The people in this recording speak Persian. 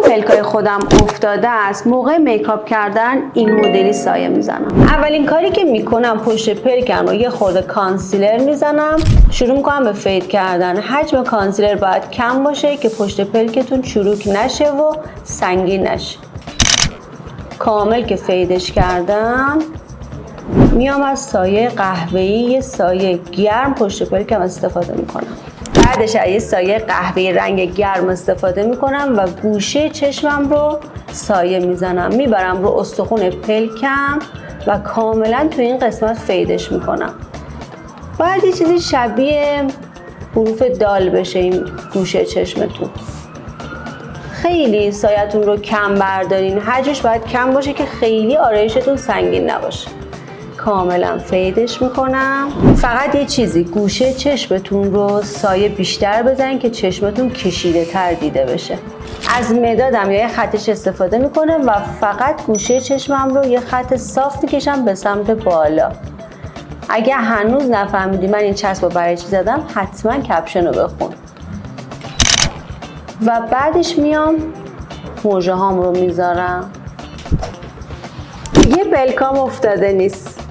پلکای خودم افتاده است، موقع میکاپ کردن این مدلی سایه میزنم. اولین کاری که میکنم پشت پلکم رو یه خورده کانسیلر میزنم، شروع میکنم به فید کردن. حجم کانسیلر باید کم باشه که پشت پلکتون چروک نشه و سنگین نشه. کامل که فیدش کردم، میام از سایه قهوه‌ای یه سایه گرم پشت پلکم استفاده میکنم. بعدش از یه سایه قهوه‌ای رنگ گرم استفاده میکنم و گوشه چشمم رو سایه میزنم، میبرم رو استخون پلکم و کاملا تو این قسمت فیدش میکنم. باید یه چیزی شبیه حروف دال بشه این گوشه چشمتون. خیلی سایتون رو کم بردارین، حجمش باید کم باشه که خیلی آرایشتون سنگین نباشه. کاملا فیدش میکنم. فقط یه چیزی، گوشه چشمتون رو سایه بیشتر بزنین که چشمتون کشیده تر دیده بشه. از مدادم یا یه خطش استفاده میکنم و فقط گوشه چشمم رو یه خط صاف میکشم به سمت بالا. اگه هنوز نفهمیدی من این چسب رو برای چی زدم، حتما کپشن رو بخون. و بعدش میام موژه هام رو میذارم. یه پلکام افتاده نیست.